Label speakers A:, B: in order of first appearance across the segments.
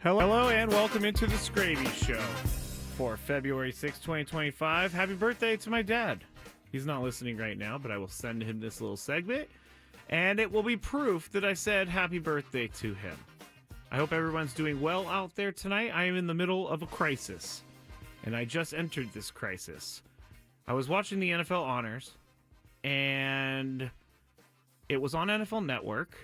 A: Hello and welcome into the Skraby Show for February 6, 2025. Happy birthday to my dad. He's not listening right now, but I will send him this little segment, and it will be proof that I said happy birthday to him. I hope everyone's doing well out there tonight. I am in the middle of a crisis, and I just entered this crisis. I was watching the NFL Honors, and it was on NFL Network,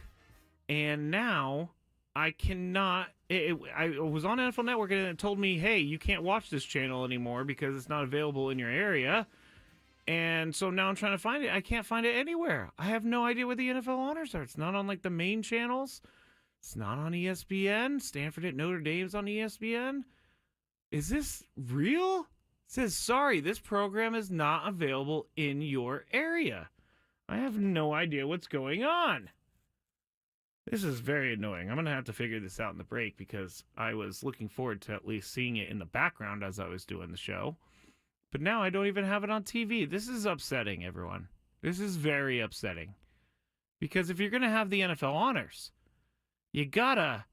A: and now I cannot. I was on NFL Network and it told me, hey, you can't watch this channel anymore because it's not available in your area. And so now I'm trying to find it. I can't find it anywhere. I have no idea where the NFL Honors are. It's not on like the main channels. It's not on ESPN. Stanford at Notre Dame's on ESPN. Is this real? It says, sorry, this program is not available in your area. I have no idea what's going on. This is very annoying. I'm going to have to figure this out in the break because I was looking forward to at least seeing it in the background as I was doing the show. But now I don't even have it on TV. This is upsetting, everyone. This is very upsetting. Because if you're going to have the NFL Honors, you got to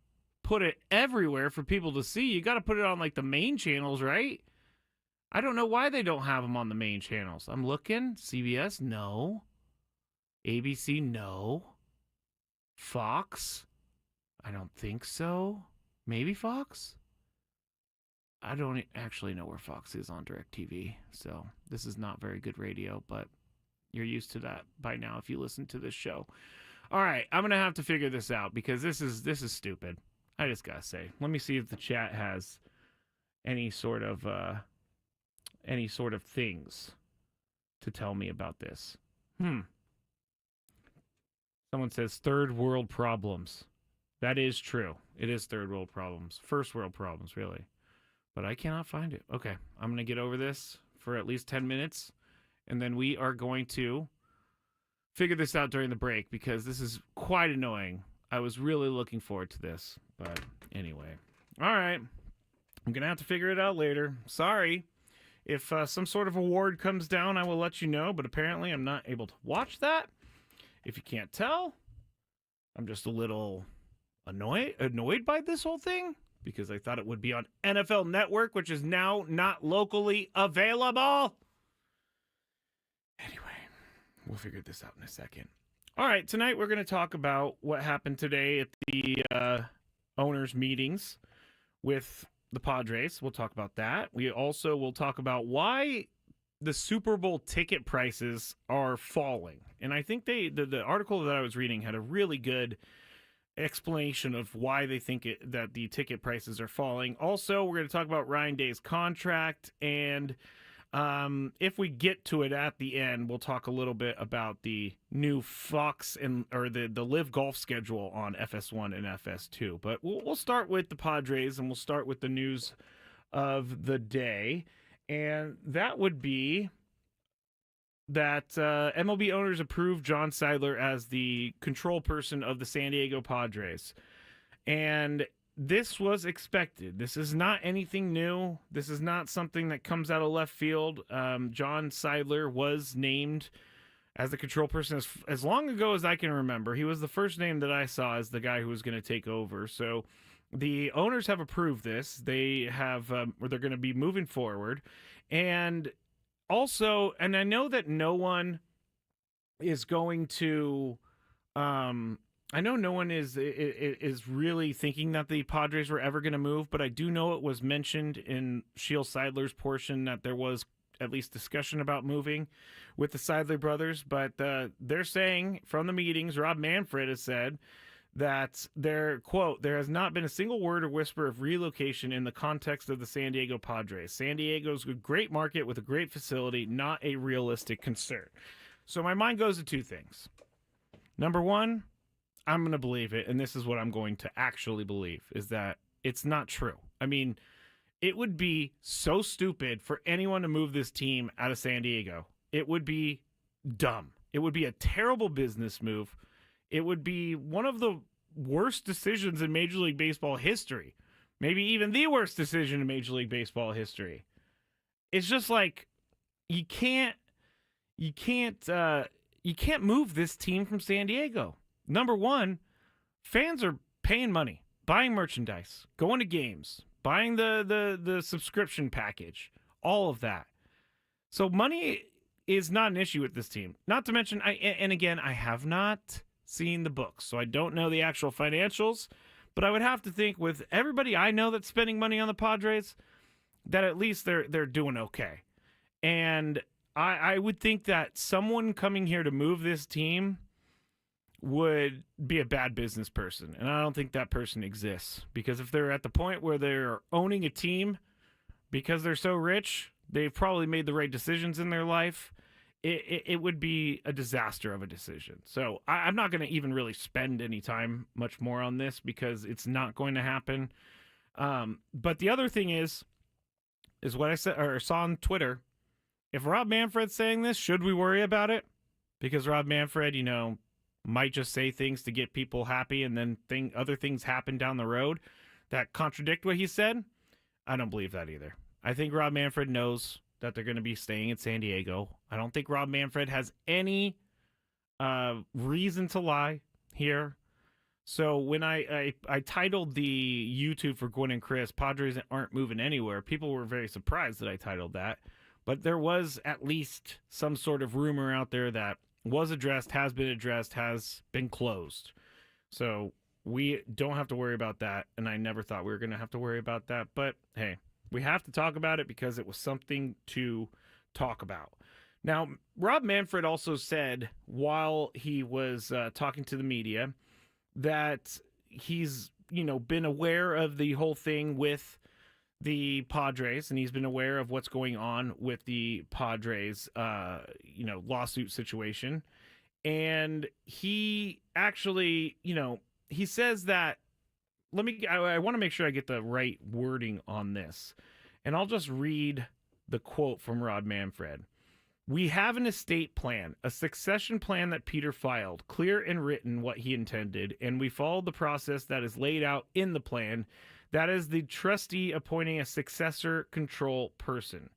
A: put it everywhere for people to see. You got to put it on like the main channels, right? I don't know why they don't have them on the main channels. I'm looking. CBS, no. ABC, no. Fox? I don't think so. Maybe Fox? I don't actually know where Fox is on DirecTV, so this is not very good radio, but you're used to that by now if you listen to this show. All right, I'm going to have to figure this out because this is stupid. I just got to say. Let me see if the chat has any sort of things to tell me about this. Someone says third world problems. That is true. It is third world problems. First world problems, really. But I cannot find it. Okay, I'm going to get over this for at least 10 minutes, and then we are going to figure this out during the break because this is quite annoying. I was really looking forward to this, but anyway. All right, I'm going to have to figure it out later. Sorry. If some sort of award comes down, I will let you know, but apparently I'm not able to watch that. If you can't tell, I'm just a little annoyed by this whole thing because I thought it would be on NFL Network, which is now not locally available. Anyway, we'll figure this out in a second. All right, tonight we're going to talk about what happened today at the owners' meetings with the Padres. We'll talk about that. We also will talk about why the Super Bowl ticket prices are falling. And I think the article that I was reading had a really good explanation of why they think that the ticket prices are falling. Also, we're going to talk about Ryan Day's contract. And if we get to it at the end, we'll talk a little bit about the new Fox or the Live Golf schedule on FS1 and FS2. But we'll start with the Padres, and we'll start with the news of the day. And that would be that MLB owners approved John Seidler as the control person of the San Diego Padres. And this was expected. This is not anything new. This is not something that comes out of left field. John Seidler was named as the control person as long ago as I can remember. He was the first name that I saw as the guy who was going to take over. So the owners have approved this. They have, they're going to be moving forward. And also, and I know that no one is going to, I know no one is really thinking that the Padres were ever going to move, but I do know it was mentioned in Sheil Seidler's portion that there was at least discussion about moving with the Seidler brothers. But they're saying from the meetings, Rob Manfred has said that quote, there has not been a single word or whisper of relocation in the context of the San Diego Padres. San Diego's a great market with a great facility, not a realistic concern. So my mind goes to two things. Number one, I'm going to believe it, and this is what I'm going to actually believe, is that it's not true. I mean, it would be so stupid for anyone to move this team out of San Diego. It would be dumb. It would be a terrible business move. It would be one of the worst decisions in Major League Baseball history. Maybe even the worst decision in Major League Baseball history. It's just like you can't move this team from San Diego. Number one, fans are paying money. buying merchandise, going to games, buying the subscription package, all of that. So money is not an issue with this team. Not to mention, I have not seen the books, so I don't know the actual financials, but I would have to think with everybody I know that's spending money on the Padres, that at least they're doing okay. And I would think that someone coming here to move this team would be a bad business person. And I don't think that person exists. Because if they're at the point where they're owning a team because they're so rich, they've probably made the right decisions in their life. It would be a disaster of a decision. So I'm not going to even really spend any time much more on this because it's not going to happen. But the other thing is what I said or saw on Twitter. If Rob Manfred's saying this, should we worry about it? Because Rob Manfred, might just say things to get people happy and then other things happen down the road that contradict what he said. I don't believe that either. I think Rob Manfred knows that they're going to be staying in San Diego. I don't think Rob Manfred has any reason to lie here. So when I titled the YouTube for Gwen and Chris, Padres aren't moving anywhere, people were very surprised that I titled that. But there was at least some sort of rumor out there that was addressed, has been closed. So we don't have to worry about that, and I never thought we were going to have to worry about that. But, hey, we have to talk about it because it was something to talk about. Now, Rob Manfred also said while he was talking to the media that he's, been aware of the whole thing with the Padres, and he's been aware of what's going on with the Padres, lawsuit situation. And he actually, he says that, I want to make sure I get the right wording on this. And I'll just read the quote from Rob Manfred. "We have an estate plan, a succession plan that Peter filed, clear and written what he intended, and we followed the process that is laid out in the plan. That is the trustee appointing a successor control person.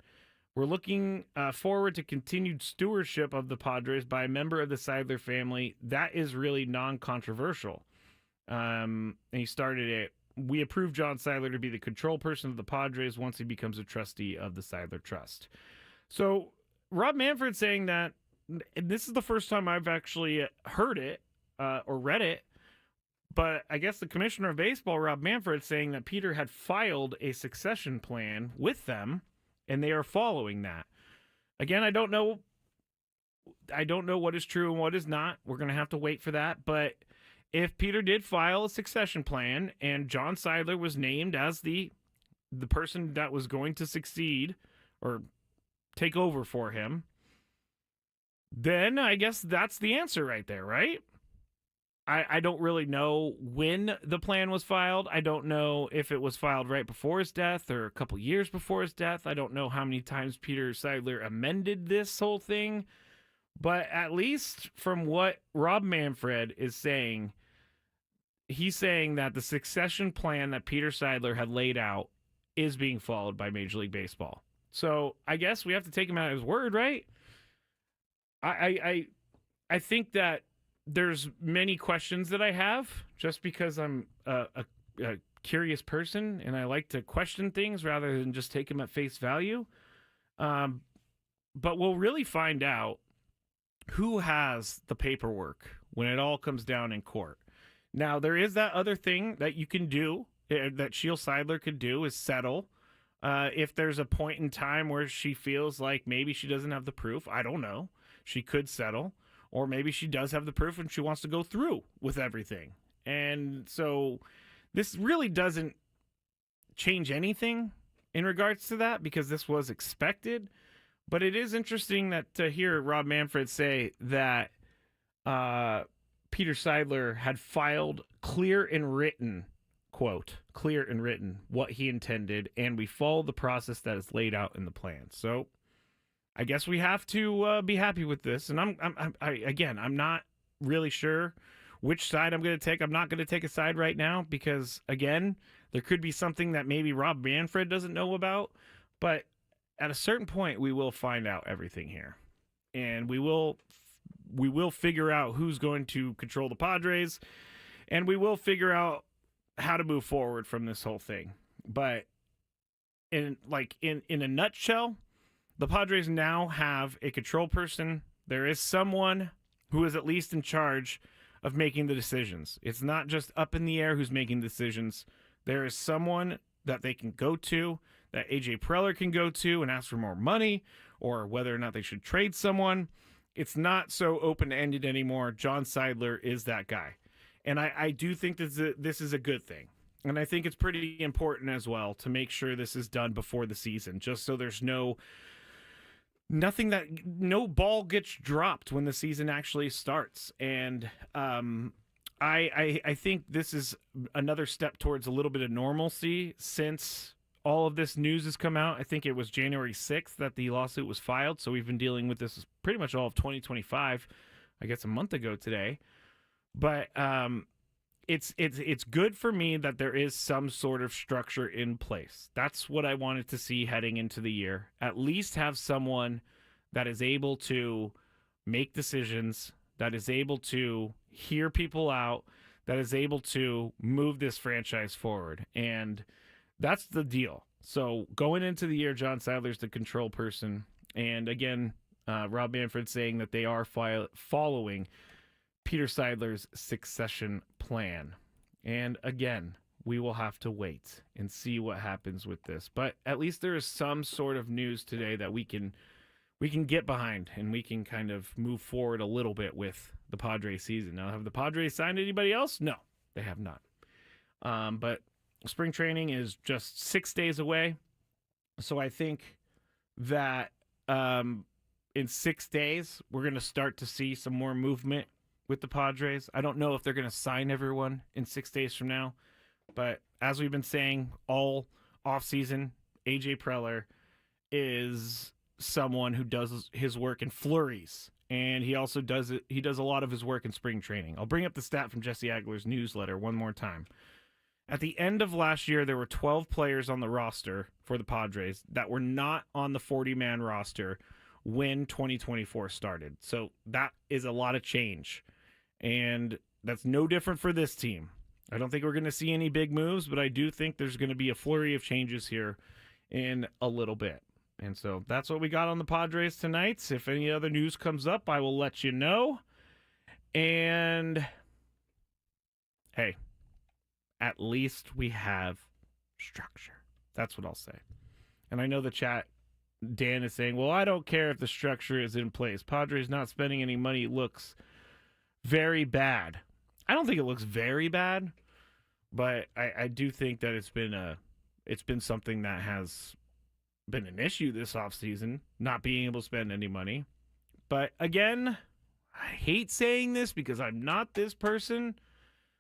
A: We're looking forward to continued stewardship of the Padres by a member of the Seidler family. That is really non-controversial." And he started it. "We approve John Seidler to be the control person of the Padres once he becomes a trustee of the Seidler Trust." So Rob Manfred saying that, and this is the first time I've actually heard it or read it, but I guess the commissioner of baseball, Rob Manfred, saying that Peter had filed a succession plan with them, and they are following that. Again, I don't know what is true and what is not. We're going to have to wait for that. But if Peter did file a succession plan and John Seidler was named as the person that was going to succeed or take over for him, then I guess that's the answer right there, right? I don't really know when the plan was filed. I don't know if it was filed right before his death or a couple years before his death. I don't know how many times Peter Seidler amended this whole thing. But at least from what Rob Manfred is saying, he's saying that the succession plan that Peter Seidler had laid out is being followed by Major League Baseball. So I guess we have to take him at his word, right? I think that there's many questions that I have just because I'm a curious person and I like to question things rather than just take them at face value. But we'll really find out who has the paperwork when it all comes down in court. Now, there is that other thing that you can do, that Sheila Seidler could do, is settle. If there's a point in time where she feels like maybe she doesn't have the proof, I don't know, she could settle. Or maybe she does have the proof and she wants to go through with everything. And so this really doesn't change anything in regards to that because this was expected. But it is interesting that to hear Rob Manfred say that Peter Seidler had filed clear and written, quote, clear and written what he intended, and we followed the process that is laid out in the plan. So I guess we have to be happy with this. And I'm not really sure which side I'm going to take. I'm not going to take a side right now because, again, there could be something that maybe Rob Manfred doesn't know about. But at a certain point, we will find out everything here. And we will figure out who's going to control the Padres. And we will figure out how to move forward from this whole thing. But in a nutshell, the Padres now have a control person. There is someone who is at least in charge of making the decisions. It's not just up in the air who's making decisions. There is someone that they can go to, that A.J. Preller can go to and ask for more money, or whether or not they should trade someone. It's not so open-ended anymore. John Seidler is that guy. And I do think that this is a good thing. And I think it's pretty important as well to make sure this is done before the season, just so there's no ball gets dropped when the season actually starts. And I think this is another step towards a little bit of normalcy since all of this news has come out. I think it was January 6th that the lawsuit was filed, so we've been dealing with this pretty much all of 2025, I guess a month ago today. But it's good for me that there is some sort of structure in place. That's what I wanted to see heading into the year. At least have someone that is able to make decisions, that is able to hear people out, that is able to move this franchise forward. And that's the deal. So going into the year, John Seidler's the control person. And again, Rob Manfred saying that they are following Peter Seidler's succession plan. And again, we will have to wait and see what happens with this. But at least there is some sort of news today that we can get behind, and we can kind of move forward a little bit with the Padres season. Now, have the Padres signed anybody else? No, they have not. But spring training is just 6 days away. So I think that in 6 days, we're going to start to see some more movement with the Padres. I don't know if they're going to sign everyone in 6 days from now, but as we've been saying all offseason, A.J. Preller is someone who does his work in flurries, and he also does a lot of his work in spring training. I'll bring up the stat from Jesse Agler's newsletter one more time. At the end of last year, there were 12 players on the roster for the Padres that were not on the 40-man roster when 2024 started. So that is a lot of change. And that's no different for this team. I don't think we're going to see any big moves, but I do think there's going to be a flurry of changes here in a little bit. And so that's what we got on the Padres tonight. If any other news comes up, I will let you know. And hey, at least we have structure. That's what I'll say. And I know the chat, Dan is saying, well, I don't care if the structure is in place. Padres not spending any money looks very bad. I don't think it looks very bad, but I do think that it's been something that has been an issue this offseason, not being able to spend any money. But again, I hate saying this because I'm not this person,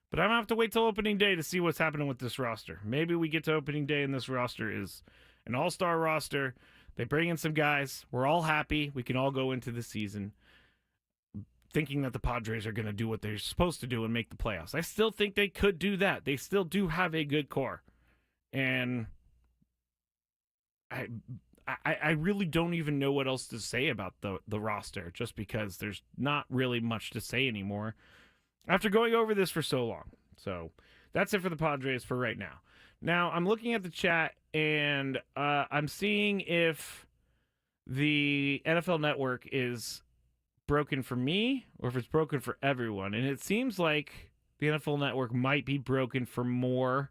A: but I'm going to have to wait till opening day to see what's happening with this roster. Maybe we get to opening day and this roster is an all-star roster. They bring in some guys. We're all happy. We can all go into the season thinking that the Padres are going to do what they're supposed to do and make the playoffs. I still think they could do that. They still do have a good core. And I really don't even know what else to say about the roster, just because there's not really much to say anymore after going over this for so long. So that's it for the Padres for right now. Now, I'm looking at the chat, and I'm seeing if the NFL Network is broken for me or if it's broken for everyone. And it seems like the NFL Network might be broken for more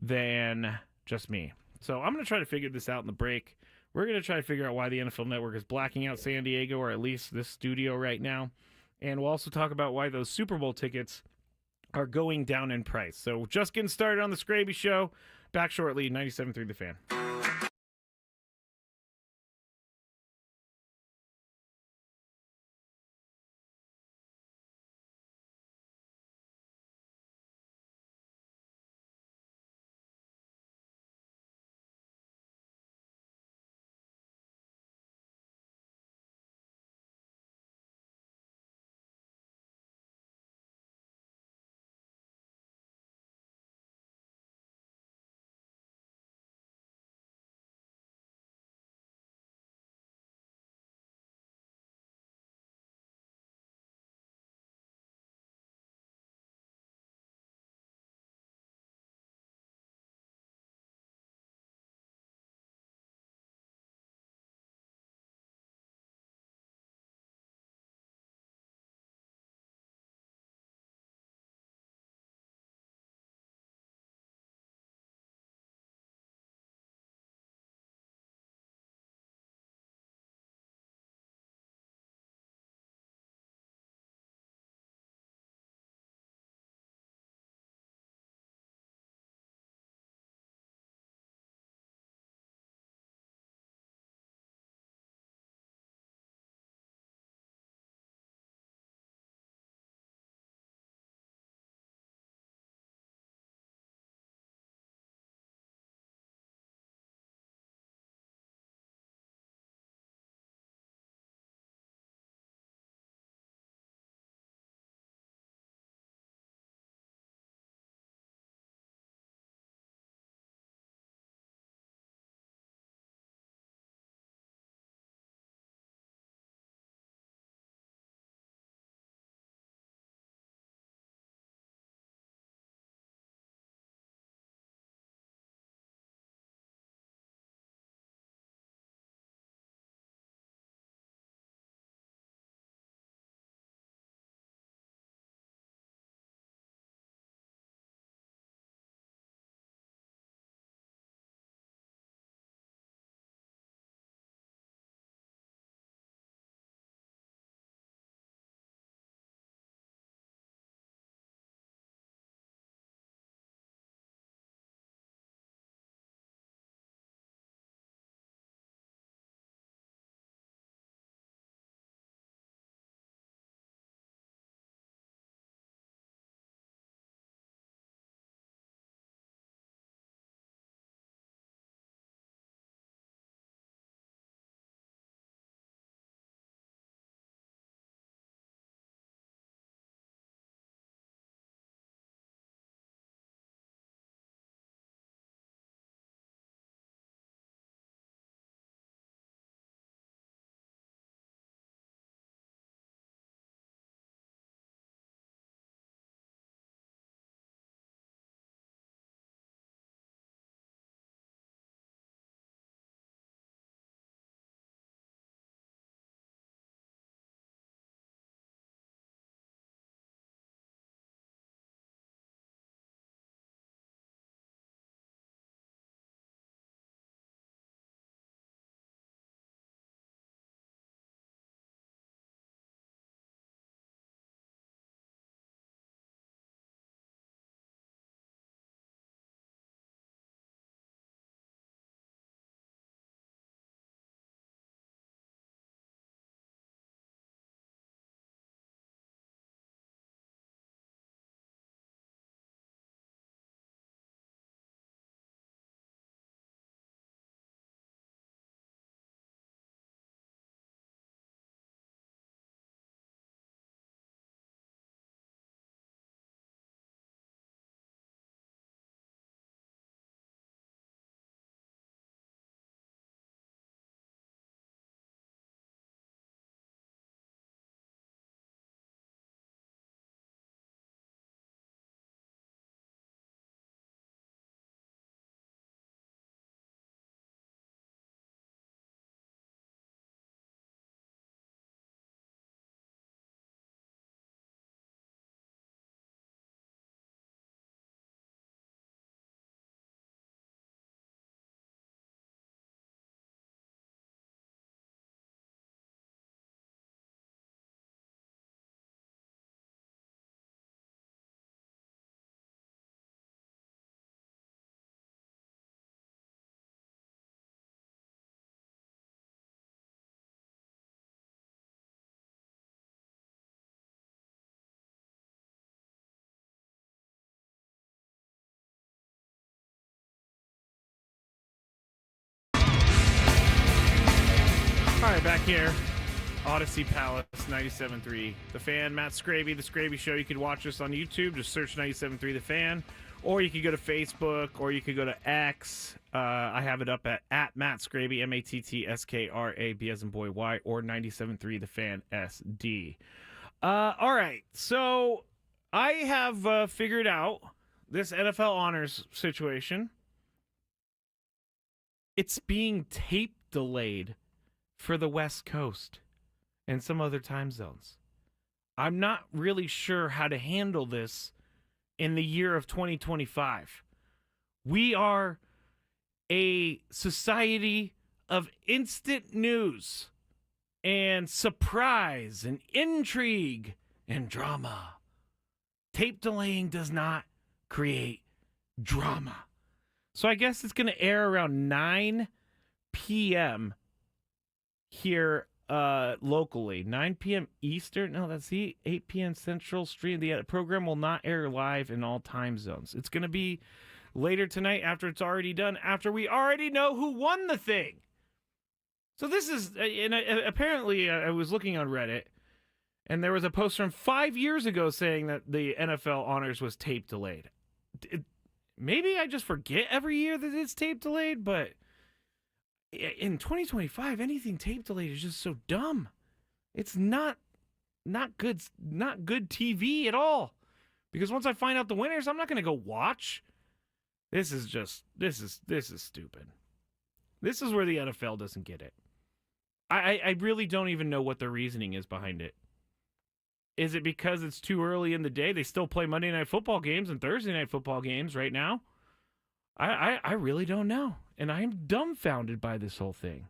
A: than just me. So I'm going to try to figure this out in the break. We're going to try to figure out why the NFL Network is blacking out San Diego, or at least this studio right now. And we'll also talk about why those Super Bowl tickets are going down in price. So just getting started on the Skraby Show. Back shortly, 97.3 The Fan. right, back here. Odyssey Palace, 97.3 The Fan. Matt Skraby, The Skraby Show. You can watch us on YouTube. Just search 97.3 The Fan. Or you could go to Facebook, or you could go to X. I have it up at Matt Skraby, MattsKrab as in boy Y, or 97.3 The Fan SD. All right, so I have figured out this NFL honors situation. It's being tape delayed for the West Coast and some other time zones. I'm not really sure how to handle this in the year of 2025. We are a society of instant news and surprise and intrigue and drama. Tape delaying does not create drama. So I guess it's going to air around 9 p.m. here locally. 9 p.m. Eastern. No, that's 8 p.m. Central Stream. The program will not air live in all time zones. It's going to be later tonight after it's already done, after we already know who won the thing. So this is, and apparently I was looking on Reddit, and there was a post from 5 years ago saying that the NFL honors was tape delayed. Maybe I just forget every year that it's tape delayed, but in 2025, anything tape delayed is just so dumb. It's not good TV at all. Because once I find out the winners, I'm not going to go watch. This is stupid. This is where the NFL doesn't get it. I really don't even know what the reasoning is behind it. Is it because it's too early in the day? They still play Monday Night Football games and Thursday Night Football games right now. I really don't know. And I am dumbfounded by this whole thing.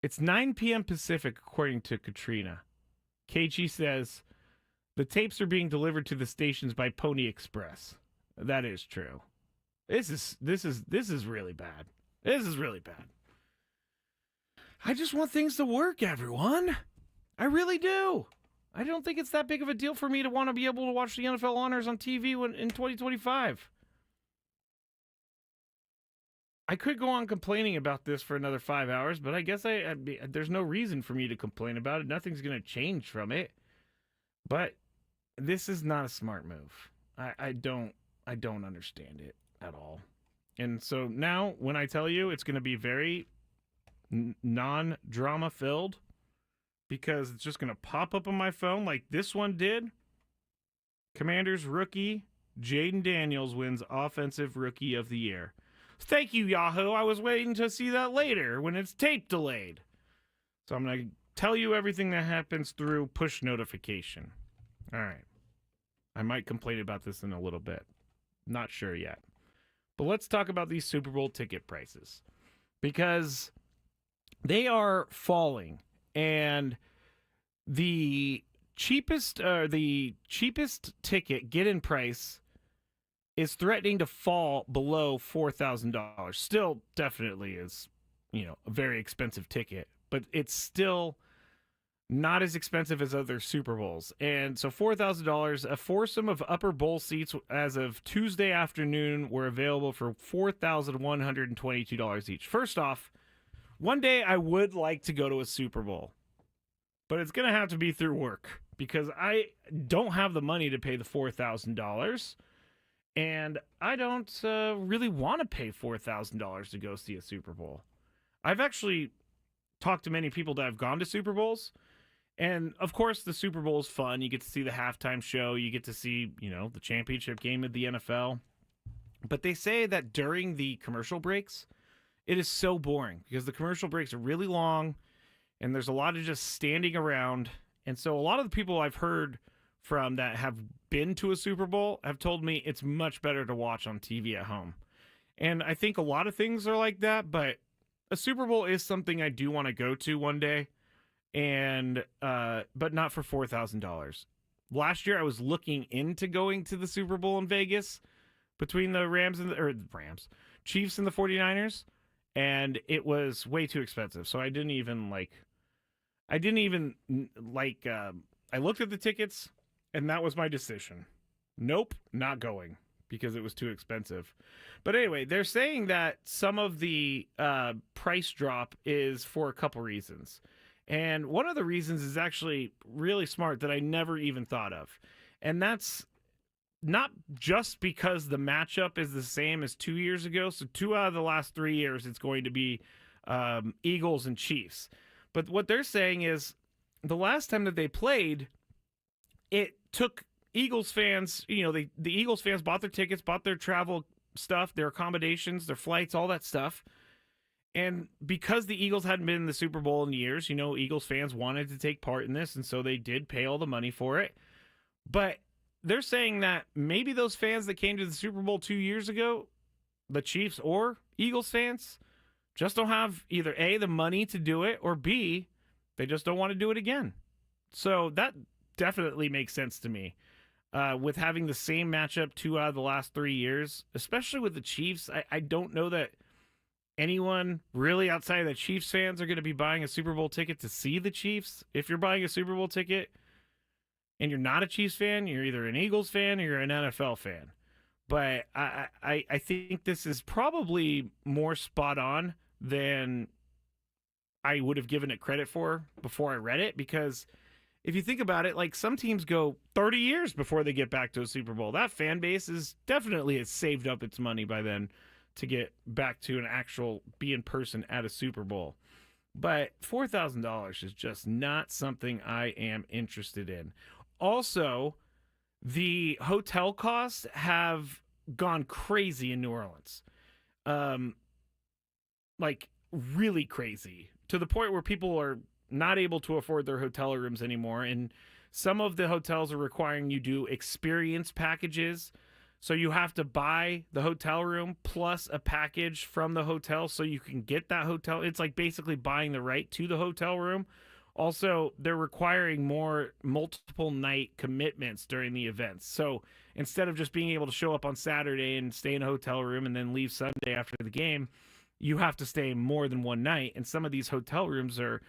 A: It's 9 p.m. Pacific, according to Katrina. KG says, the tapes are being delivered to the stations by Pony Express. That is true. This is really bad. This is really bad. I just want things to work, everyone. I really do. I don't think it's that big of a deal for me to want to be able to watch the NFL honors on TV in 2025. I could go on complaining about this for another 5 hours, but I guess there's no reason for me to complain about it. Nothing's going to change from it. But this is not a smart move. I don't understand it at all. And so now, when I tell you, it's going to be very non-drama filled, because it's just going to pop up on my phone like this one did. Commanders rookie Jaden Daniels wins Offensive Rookie of the Year. Thank you, Yahoo. I was waiting to see that later when it's tape delayed. So I'm going to tell you everything that happens through push notification. All right. I might complain about this in a little bit. Not sure yet. But let's talk about these Super Bowl ticket prices, because they are falling, and the cheapest ticket get-in price is threatening to fall below $4,000. Still definitely is, a very expensive ticket, but it's still not as expensive as other Super Bowls. And so $4,000, a foursome of upper bowl seats as of Tuesday afternoon were available for $4,122 each. First off, one day I would like to go to a Super Bowl, but it's going to have to be through work, because I don't have the money to pay the $4,000, and I don't really want to pay $4,000 to go see a Super Bowl. I've actually talked to many people that have gone to Super Bowls, and of course the Super Bowl is fun. You get to see the halftime show. You get to see, the championship game of the NFL. But they say that during the commercial breaks, it is so boring, because the commercial breaks are really long and there's a lot of just standing around. And so a lot of the people I've heard from that have been to a Super Bowl have told me it's much better to watch on TV at home. And I think a lot of things are like that, but a Super Bowl is something I do want to go to one day, and but not for $4,000. Last year I was looking into going to the Super Bowl in Vegas between the Chiefs and the 49ers, and it was way too expensive. So I looked at the tickets, and that was my decision. Nope, not going, because it was too expensive. But anyway, they're saying that some of the price drop is for a couple reasons. And one of the reasons is actually really smart that I never even thought of. And that's not just because the matchup is the same as 2 years ago. So 2 out of the last 3 years, it's going to be Eagles and Chiefs. But what they're saying is the last time that they played, it took Eagles fans, the Eagles fans bought their tickets, bought their travel stuff, their accommodations, their flights, all that stuff. And because the Eagles hadn't been in the Super Bowl in years, Eagles fans wanted to take part in this, and so they did pay all the money for it. But they're saying that maybe those fans that came to the Super Bowl 2 years ago, the Chiefs or Eagles fans, just don't have either A, the money to do it, or B, they just don't want to do it again. So that definitely makes sense to me. With having the same matchup 2 out of the last 3 years, especially with the Chiefs, I don't know that anyone really outside of the Chiefs fans are going to be buying a Super Bowl ticket to see the Chiefs. If you're buying a Super Bowl ticket and you're not a Chiefs fan, you're either an Eagles fan or you're an NFL fan. But I think this is probably more spot on than I would have given it credit for before I read it, because if you think about it, like some teams go 30 years before they get back to a Super Bowl. That fan base is definitely has saved up its money by then to get back to an actual be in person at a Super Bowl. But $4,000 is just not something I am interested in. Also, the hotel costs have gone crazy in New Orleans. Like really crazy, to the point where people are not able to afford their hotel rooms anymore. And some of the hotels are requiring you do experience packages. So you have to buy the hotel room plus a package from the hotel so you can get that hotel. It's like basically buying the right to the hotel room. Also, they're requiring more multiple night commitments during the events. So instead of just being able to show up on Saturday and stay in a hotel room and then leave Sunday after the game, you have to stay more than one night. And some of these hotel rooms are,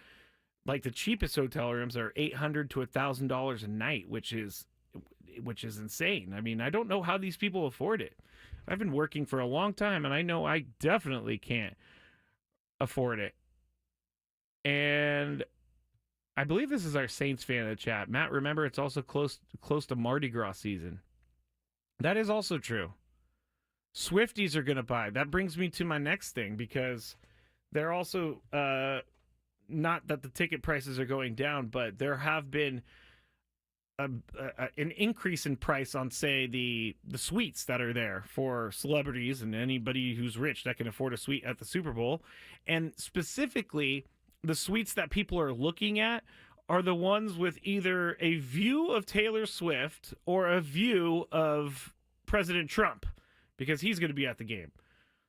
A: like the cheapest hotel rooms are $800 to $1,000 a night, which is insane. I mean, I don't know how these people afford it. I've been working for a long time, and I know I definitely can't afford it. And I believe this is our Saints fan in the chat. Matt, remember, it's also close to Mardi Gras season. That is also true. Swifties are going to buy. That brings me to my next thing, because they're also, not that the ticket prices are going down, but there have been an increase in price on, say, the suites that are there for celebrities and anybody who's rich that can afford a suite at the Super Bowl. And specifically, the suites that people are looking at are the ones with either a view of Taylor Swift or a view of President Trump, because he's going to be at the game.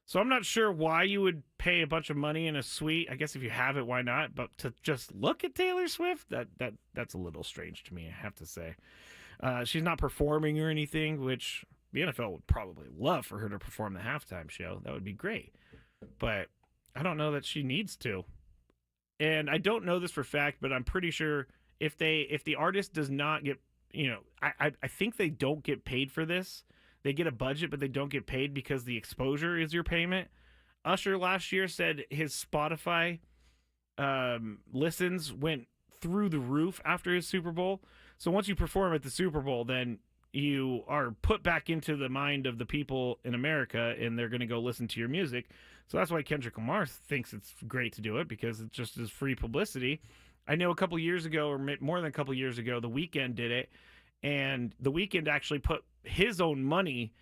A: So I'm not sure why you would pay a bunch of money in a suite. I guess if you have it, why not? But to just look at Taylor Swift, that's a little strange to me, I have to say. She's not performing or anything, which the NFL would probably love for her to perform the halftime show. That would be great. But I don't know that she needs to. And I don't know this for fact, but I'm pretty sure if the artist does not get, I think they don't get paid for this. They get a budget, but they don't get paid because the exposure is your payment. Usher last year said his Spotify listens went through the roof after his Super Bowl. So once you perform at the Super Bowl, then you are put back into the mind of the people in America, and they're going to go listen to your music. So that's why Kendrick Lamar thinks it's great to do it, because it just is free publicity. I know a couple years ago, or more than a couple years ago, The Weeknd did it, and The Weeknd actually put his own money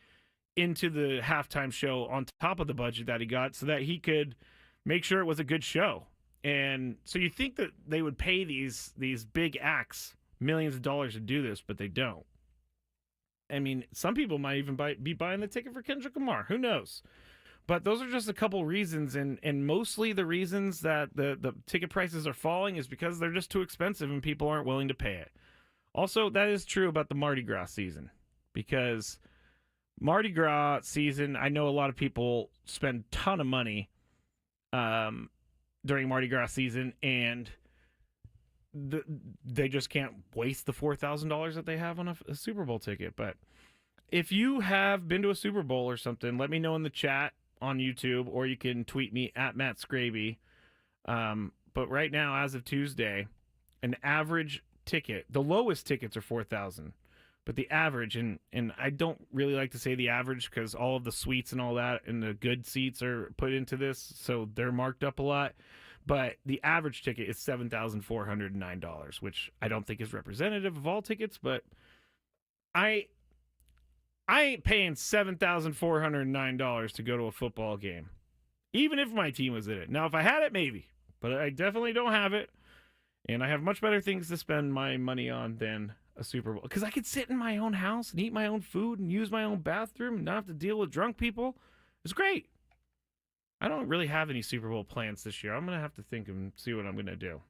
A: into the halftime show on top of the budget that he got so that he could make sure it was a good show. And so you think that they would pay these big acts millions of dollars to do this, but they don't. I mean, some people might even be buying the ticket for Kendrick Lamar. Who knows? But those are just a couple reasons, and mostly the reasons that the ticket prices are falling is because they're just too expensive and people aren't willing to pay it. Also, that is true about the Mardi Gras season, because Mardi Gras season, I know a lot of people spend a ton of money during Mardi Gras season, and they just can't waste the $4,000 that they have on a Super Bowl ticket. But if you have been to a Super Bowl or something, let me know in the chat. on YouTube, or you can tweet me at Matt Skraby. But right now, as of Tuesday, an average ticket, the lowest tickets are 4,000, but the average, and I don't really like to say the average because all of the suites and all that and the good seats are put into this, so they're marked up a lot. But the average ticket is $7,409, which I don't think is representative of all tickets, but I I ain't paying $7,409 to go to a football game, even if my team was in it. Now, if I had it, maybe, but I definitely don't have it, and I have much better things to spend my money on than a Super Bowl, because I could sit in my own house and eat my own food and use my own bathroom and not have to deal with drunk people. It's great. I don't really have any Super Bowl plans this year. I'm going to have to think and see what I'm going to do.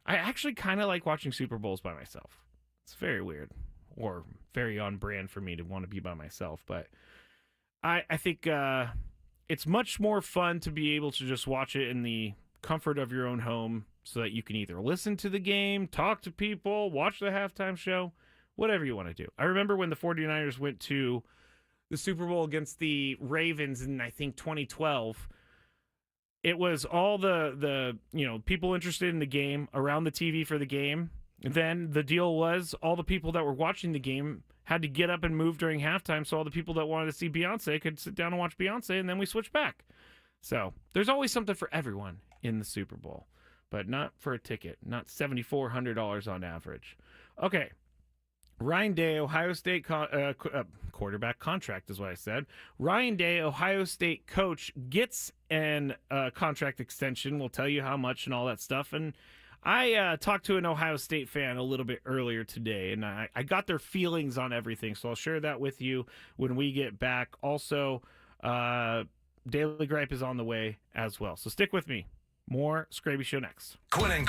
A: I actually kind of like watching Super Bowls by myself. It's very weird, or very on brand for me to want to be by myself, but I think it's much more fun to be able to just watch it in the comfort of your own home, so that you can either listen to the game, talk to people, watch the halftime show, whatever you want to do. I remember when the 49ers went to the Super Bowl against the Ravens in, I think, 2012. It was all the people interested in the game around the TV for the game. And then the deal was all the people that were watching the game had to get up and move during halftime, so all the people that wanted to see Beyonce could sit down and watch Beyonce, and then we switched back. So there's always something for everyone in the Super Bowl, but not for a ticket, not $7,400 on average. Okay. Ryan Day, Ohio State quarterback contract is what I said. Ryan Day, Ohio State coach, gets an contract extension. We'll tell you how much and all that stuff. And I talked to an Ohio State fan a little bit earlier today, and I got their feelings on everything. So I'll share that with you when we get back. Also, Daily Gripe is on the way as well. So stick with me. More Skraby Show next.
B: Quinn and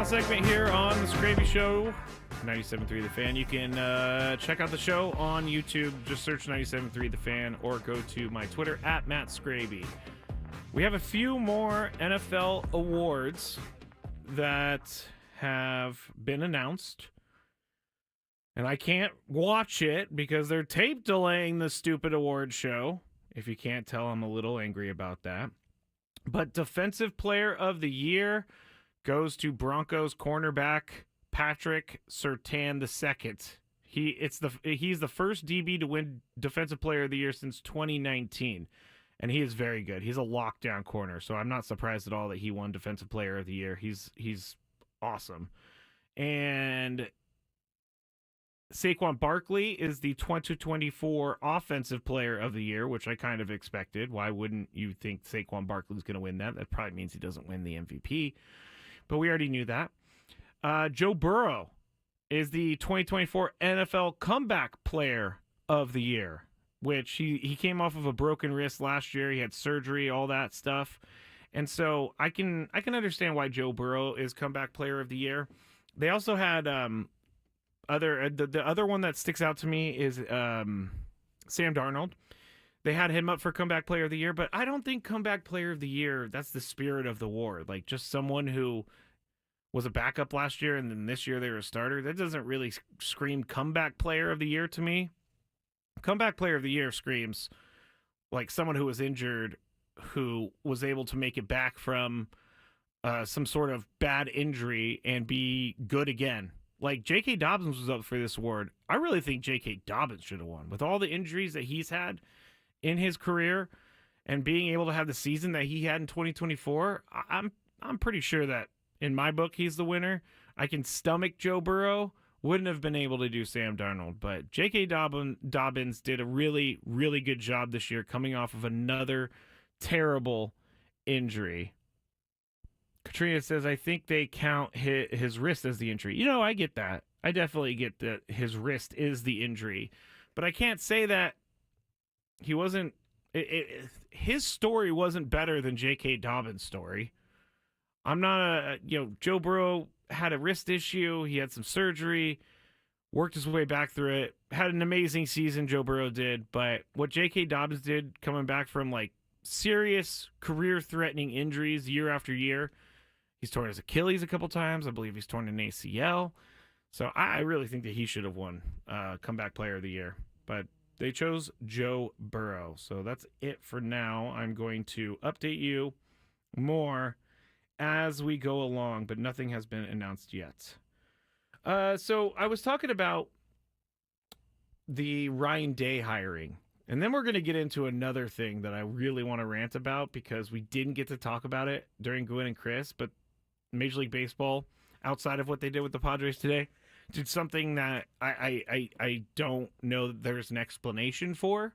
A: Final segment here on the Skraby Show, 97.3 The Fan. You can check out the show on YouTube. Just search 97.3 The Fan or go to my Twitter at Matt Skraby. We have a few more NFL awards that have been announced. And I can't watch it because they're tape delaying the stupid award show. If you can't tell, I'm a little angry about that. But Defensive Player of the Year goes to Broncos cornerback Patrick Surtain II. He's the first DB to win Defensive Player of the Year since 2019, and he is very good. He's a lockdown corner, so I'm not surprised at all that he won Defensive Player of the Year. He's awesome. And Saquon Barkley is the 2024 Offensive Player of the Year, which I kind of expected. Why wouldn't you think Saquon Barkley is going to win that? That probably means he doesn't win the MVP. But we already knew that. Joe Burrow is the 2024 NFL Comeback Player of the Year, which he came off of a broken wrist last year. He had surgery, all that stuff. And so I can understand why Joe Burrow is Comeback Player of the Year. They also had the other one that sticks out to me is Sam Darnold. They had him up for Comeback Player of the Year, but I don't think Comeback Player of the Year, that's the spirit of the award. Like, just someone who was a backup last year and then this year they were a starter. That doesn't really scream Comeback Player of the Year to me. Comeback Player of the Year screams like someone who was injured, who was able to make it back from some sort of bad injury and be good again. Like, J.K. Dobbins was up for this award. I really think J.K. Dobbins should have won. With all the injuries that he's had in his career and being able to have the season that he had in 2024, I'm pretty sure that in my book he's the winner. I can stomach Joe Burrow. Wouldn't have been able to do Sam Darnold, but J.K. Dobbins did a really, really good job this year coming off of another terrible injury. Katrina says, I think they count his wrist as the injury. You know, I get that. I definitely get that his wrist is the injury. But I can't say that he wasn't... his story wasn't better than J.K. Dobbins' story. I'm not Joe Burrow had a wrist issue. He had some surgery, worked his way back through it, had an amazing season, Joe Burrow did. But what J.K. Dobbins did coming back from, like, serious career-threatening injuries year after year... He's torn his Achilles a couple times. I believe he's torn an ACL. So I really think that he should have won Comeback Player of the Year. But they chose Joe Burrow. So that's it for now. I'm going to update you more as we go along, but nothing has been announced yet. So I was talking about the Ryan Day hiring. And then we're going to get into another thing that I really want to rant about because we didn't get to talk about it during Gwen and Chris, but Major League Baseball, outside of what they did with the Padres today, did something that I don't know that there's an explanation for.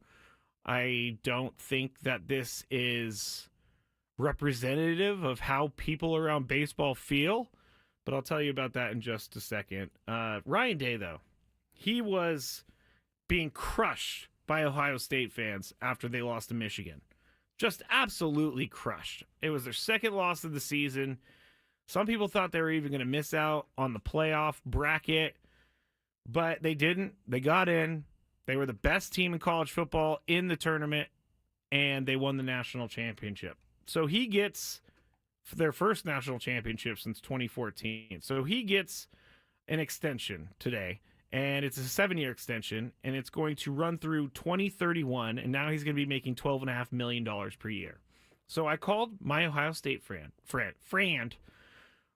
A: I don't think that this is representative of how people around baseball feel, but I'll tell you about that in just a second. Ryan Day, though, he was being crushed by Ohio State fans after they lost to Michigan. Just absolutely crushed. It was their second loss of the season. Some people thought they were even going to miss out on the playoff bracket, but they didn't. They got in. They were the best team in college football in the tournament, and they won the national championship. So he gets their first national championship since 2014. So he gets an extension today, and it's a 7-year extension, and it's going to run through 2031, and now he's going to be making $12.5 million per year. So I called my Ohio State friend,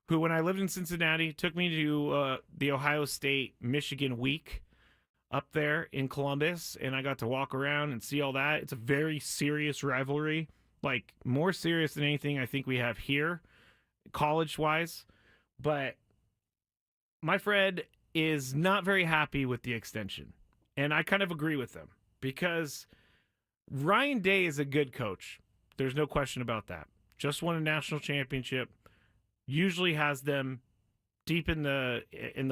A: who, when I lived in Cincinnati, took me to the Ohio State-Michigan week up there in Columbus, and I got to walk around and see all that. It's a very serious rivalry, like more serious than anything I think we have here, college-wise. But my friend is not very happy with the extension, and I kind of agree with them because Ryan Day is a good coach. There's no question about that. Just won a national championship. Usually has them deep in the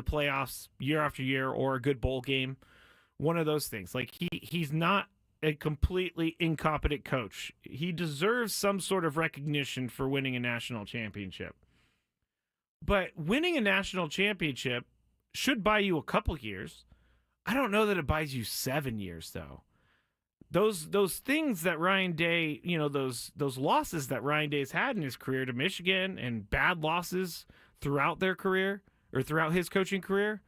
A: playoffs year after year, or a good bowl game. One of those things. Like he's not a completely incompetent coach. He deserves some sort of recognition for winning a national championship. But winning a national championship should buy you a couple years. I don't know that it buys you 7 years, though. Those things that Ryan Day, those losses that Ryan Day's had in his career to Michigan and bad losses throughout their career or throughout his coaching career,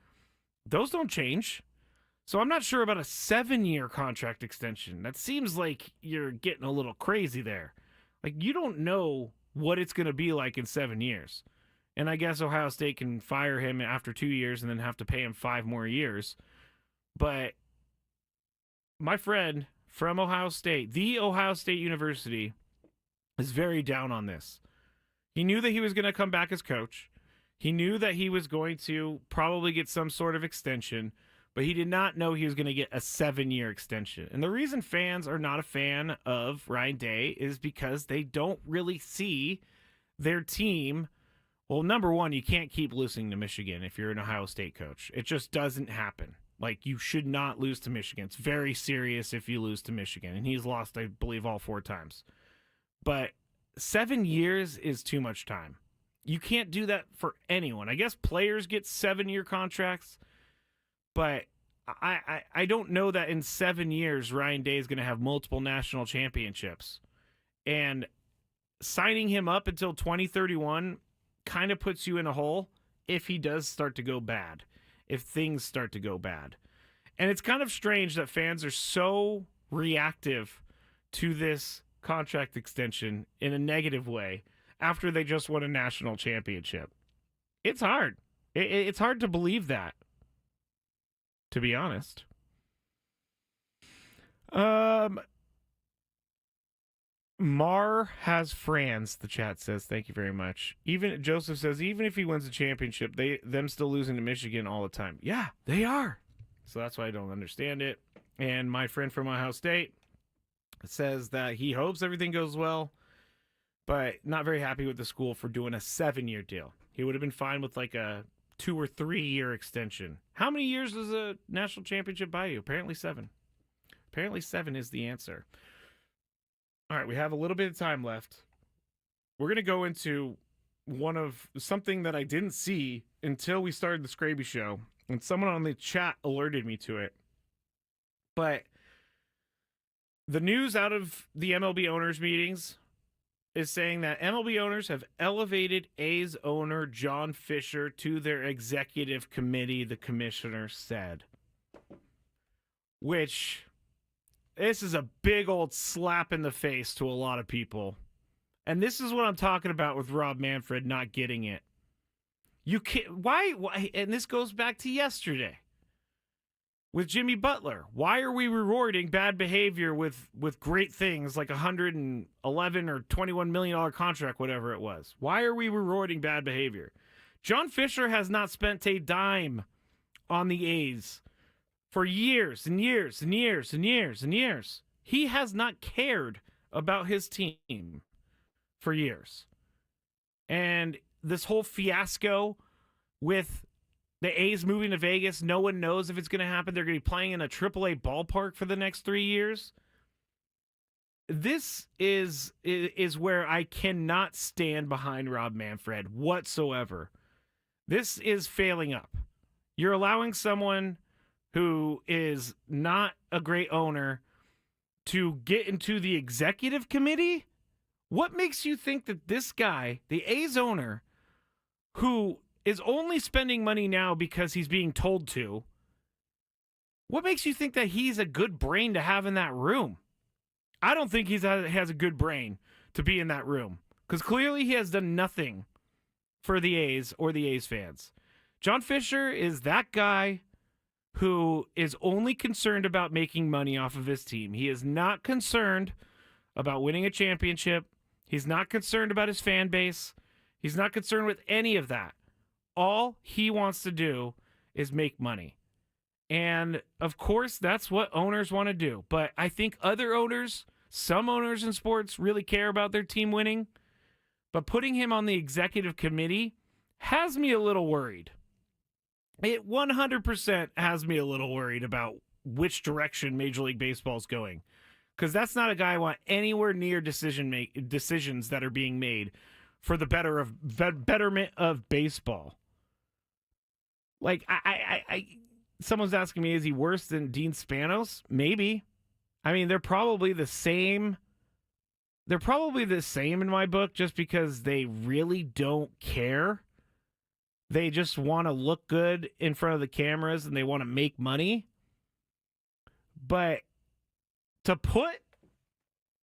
A: those don't change. So I'm not sure about a 7-year contract extension. That seems like you're getting a little crazy there. Like, you don't know what it's going to be like in 7 years. And I guess Ohio State can fire him after 2 years and then have to pay him 5 more years. But my friend from Ohio State, the Ohio State University, is very down on this. He knew that he was going to come back as coach. He knew that he was going to probably get some sort of extension, but he did not know he was going to get a 7-year extension. And the reason fans are not a fan of Ryan Day is because they don't really see their team. Well, number one, you can't keep losing to Michigan if you're an Ohio State coach. It just doesn't happen. Like, you should not lose to Michigan. It's very serious if you lose to Michigan. And he's lost, I believe, all 4 times. But 7 years is too much time. You can't do that for anyone. I guess players get 7-year contracts, but I don't know that in 7 years Ryan Day is going to have multiple national championships. And signing him up until 2031 kind of puts you in a hole if he does start to go bad, if things start to go bad. And it's kind of strange that fans are so reactive to this contract extension in a negative way after they just won a national championship. It's hard. It's hard to believe that, to be honest. Mar has Franz, the chat says. Thank you very much. Even Joseph says, even if he wins the championship, them still losing to Michigan all the time. Yeah, they are. So that's why I don't understand it. And my friend from Ohio State says that he hopes everything goes well, but not very happy with the school for doing a 7-year deal. He would have been fine with like a 2 or 3 year extension. How many years does a national championship buy you? Apparently 7. Apparently 7 is the answer. All right, we have a little bit of time left. We're going to go into something that I didn't see until we started the Skraby Show, and someone on the chat alerted me to it. But the news out of the MLB owners meetings is saying that MLB owners have elevated A's owner John Fisher to their executive committee, the commissioner said. Which, this is a big old slap in the face to a lot of people. And this is what I'm talking about with Rob Manfred not getting it. You can't, why, and this goes back to yesterday with Jimmy Butler. Why are we rewarding bad behavior with great things like $111 or $21 million contract, whatever it was? Why are we rewarding bad behavior? John Fisher has not spent a dime on the A's for years and years and years and years and years. He has not cared about his team for years. And this whole fiasco with the A's moving to Vegas, no one knows if it's going to happen. They're going to be playing in a AAA ballpark for the next 3 years. This is where I cannot stand behind Rob Manfred whatsoever. This is failing up. You're allowing someone who is not a great owner to get into the executive committee? What makes you think that this guy, the A's owner, who is only spending money now because he's being told to, what makes you think that he's a good brain to have in that room? I don't think he has a good brain to be in that room, because clearly he has done nothing for the A's or the A's fans. John Fisher is that guy who is only concerned about making money off of his team. He is not concerned about winning a championship. He's not concerned about his fan base. He's not concerned with any of that. All he wants to do is make money. And, of course, that's what owners want to do. But I think other owners, some owners in sports, really care about their team winning. But putting him on the executive committee has me a little worried. It 100% has me a little worried about which direction Major League Baseball is going. Because that's not a guy I want anywhere near decisions that are being made for the betterment of baseball. Like, someone's asking me, is he worse than Dean Spanos? Maybe. I mean, they're probably the same. They're probably the same in my book, just because they really don't care. They just want to look good in front of the cameras and they want to make money. But to put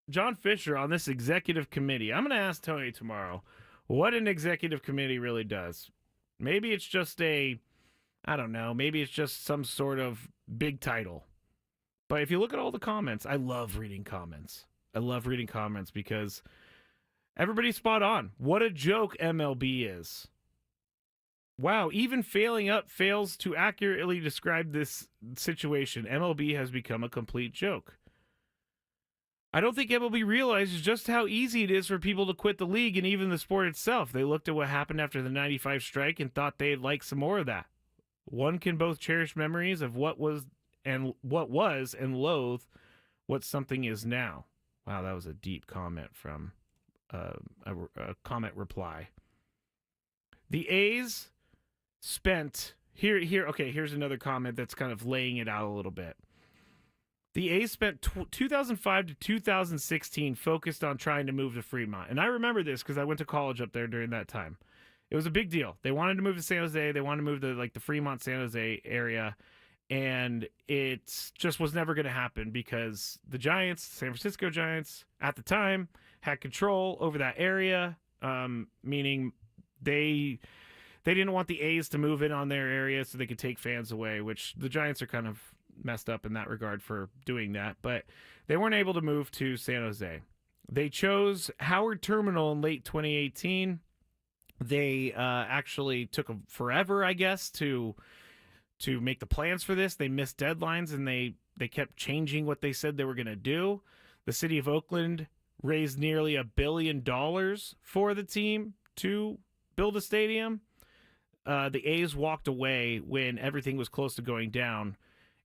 A: John Fisher on this executive committee, I'm going to ask Tony tomorrow what an executive committee really does. Maybe it's just I don't know, maybe it's just some sort of big title. But if you look at all the comments, I love reading comments. I love reading comments because everybody's spot on. What a joke MLB is. Wow, even Failing Up fails to accurately describe this situation. MLB has become a complete joke. I don't think MLB realizes just how easy it is for people to quit the league and even the sport itself. They looked at what happened after the 95 strike and thought they'd like some more of that. One can both cherish memories of what was and loathe what something is now. Wow, that was a deep comment from a comment reply. The A's spent here's another comment that's kind of laying it out a little bit. The A's spent 2005 to 2016 focused on trying to move to Fremont. And I remember this because I went to college up there during that time. It was a big deal. They wanted to move to San Jose. They wanted to move to the Fremont, San Jose area. And it just was never going to happen because the Giants, San Francisco Giants, at the time, had control over that area, meaning they didn't want the A's to move in on their area so they could take fans away, which the Giants are kind of messed up in that regard for doing that. But they weren't able to move to San Jose. They chose Howard Terminal in late 2018. They actually took forever, I guess, to make the plans for this. They missed deadlines, and they kept changing what they said they were going to do. The city of Oakland raised nearly $1 billion for the team to build a stadium. The A's walked away when everything was close to going down,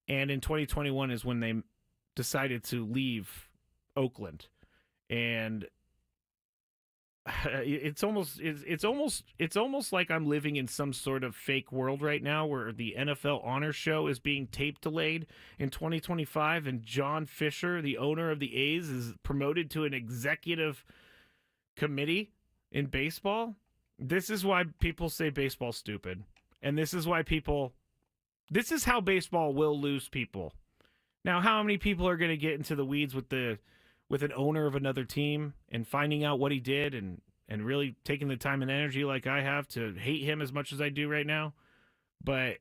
A: and in 2021 is when they decided to leave Oakland. And it's almost like I'm living in some sort of fake world right now where the NFL Honor Show is being tape delayed in 2025, and John Fisher, the owner of the A's, is promoted to an executive committee in baseball. This is why people say baseball's stupid, and this is how baseball will lose people. Now, how many people are going to get into the weeds with an owner of another team and finding out what he did and really taking the time and energy like I have to hate him as much as I do right now? But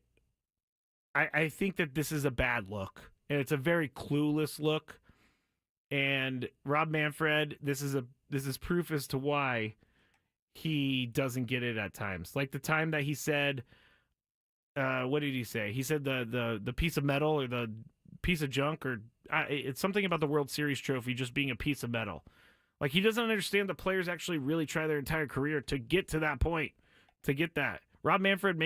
A: I think that this is a bad look, and it's a very clueless look. And Rob Manfred, this is proof as to why he doesn't get it at times. Like the time that he said, what did he say? He said the piece of metal or the piece of junk, or it's something about the World Series trophy just being a piece of metal. Like, he doesn't understand the players actually really try their entire career to get to that point, to get that. Rob Manfred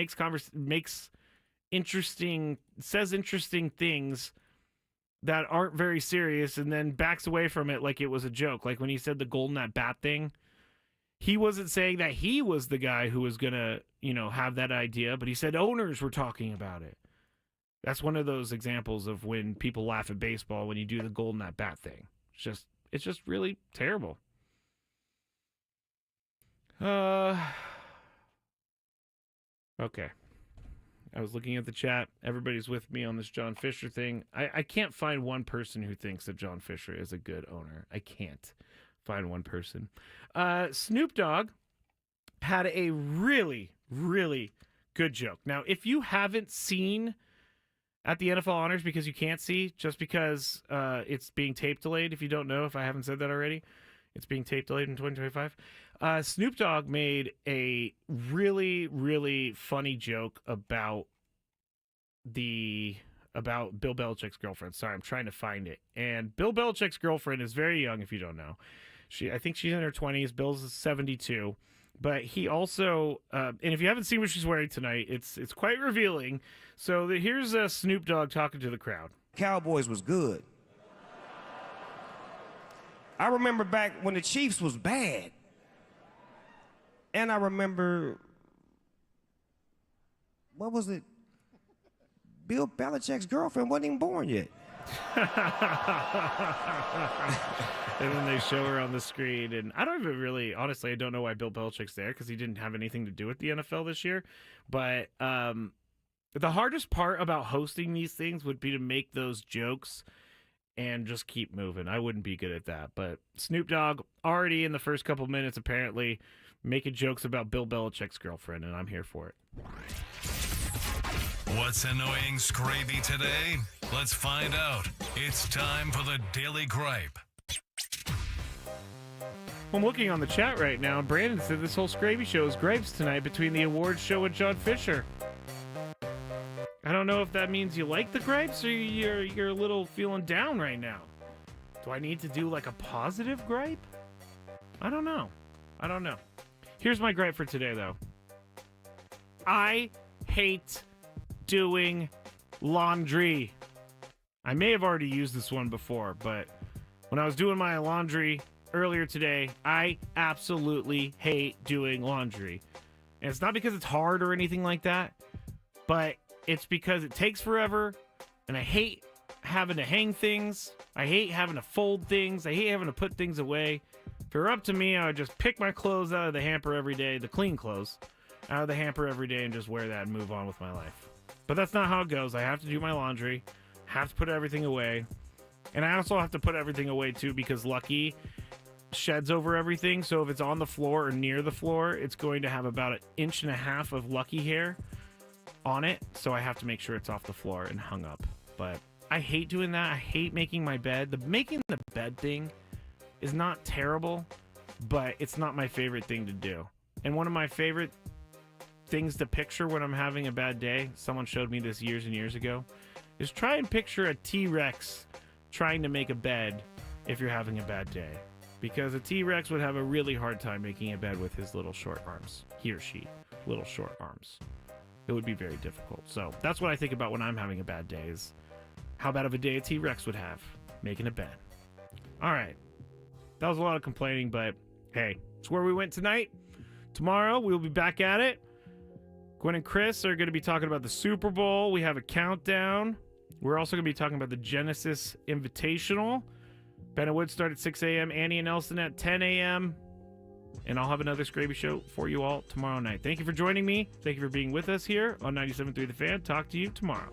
A: says interesting things that aren't very serious and then backs away from it like it was a joke. Like when he said the golden at bat thing, he wasn't saying that he was the guy who was going to, have that idea, but he said owners were talking about it. That's one of those examples of when people laugh at baseball when you do the golden at bat thing. It's just really terrible. Okay. I was looking at the chat. Everybody's with me on this John Fisher thing. I can't find one person who thinks that John Fisher is a good owner. I can't find one person. Snoop Dogg had a really, really good joke. Now, if you haven't seen at the NFL Honors, because you can't see, just because it's being tape delayed, if you don't know, if I haven't said that already, it's being tape delayed in 2025. Snoop Dogg made a really, really funny joke about Bill Belichick's girlfriend. Sorry, I'm trying to find it. And Bill Belichick's girlfriend is very young, if you don't know. I think she's in her 20s. Bill's 72. But he also, and if you haven't seen what she's wearing tonight, it's quite revealing. So here's Snoop Dogg talking to the crowd.
B: Cowboys was good. I remember back when the Chiefs was bad. And I remember, what was it? Bill Belichick's girlfriend wasn't even born yet.
A: And then they show her on the screen, and I don't even really, honestly, I don't know why Bill Belichick's there, because he didn't have anything to do with the NFL this year. But the hardest part about hosting these things would be to make those jokes and just keep moving. I wouldn't be good at that. But Snoop Dogg already in the first couple minutes apparently making jokes about Bill Belichick's girlfriend, and I'm here for it.
C: What's annoying Skraby today? Let's find out. It's time for the Daily Gripe.
A: I'm looking on the chat right now, and Brandon said this whole Skraby Show is gripes tonight between the awards show and John Fisher. I don't know if that means you like the gripes or you're a little feeling down right now. Do I need to do like a positive gripe? I don't know. Here's my gripe for today, though. I hate doing laundry. I may have already used this one before, but when I was doing my laundry earlier today, I absolutely hate doing laundry. And it's not because it's hard or anything like that, but it's because it takes forever, and I hate having to hang things. I hate having to fold things. I hate having to put things away. If it were up to me, I would just pick my clothes out of the hamper every day, the clean clothes, out of the hamper every day, and just wear that and move on with my life. But that's not how it goes. I have to do my laundry, have to put everything away, and I also have to put everything away, too, because Lucky sheds over everything, so if it's on the floor or near the floor, it's going to have about 1.5 inches of Lucky hair on it, so I have to make sure it's off the floor and hung up. But I hate doing that. I hate making my bed. Making the bed thing is not terrible, but it's not my favorite thing to do. And one of my favorite things to picture when I'm having a bad day, someone showed me this years and years ago, is try and picture a T-Rex trying to make a bed if you're having a bad day. Because a T-Rex would have a really hard time making a bed with his little short arms. He or she, little short arms. It would be very difficult. So that's what I think about when I'm having a bad day, is how bad of a day a T-Rex would have making a bed. All right. That was a lot of complaining, but hey, it's where we went tonight. Tomorrow, we'll be back at it. Gwen and Chris are going to be talking about the Super Bowl. We have a countdown. We're also going to be talking about the Genesis Invitational. Ben and Wood start at 6 a.m. Annie and Nelson at 10 a.m. And I'll have another Skraby Show for you all tomorrow night. Thank you for joining me. Thank you for being with us here on 97.3 The Fan. Talk to you tomorrow.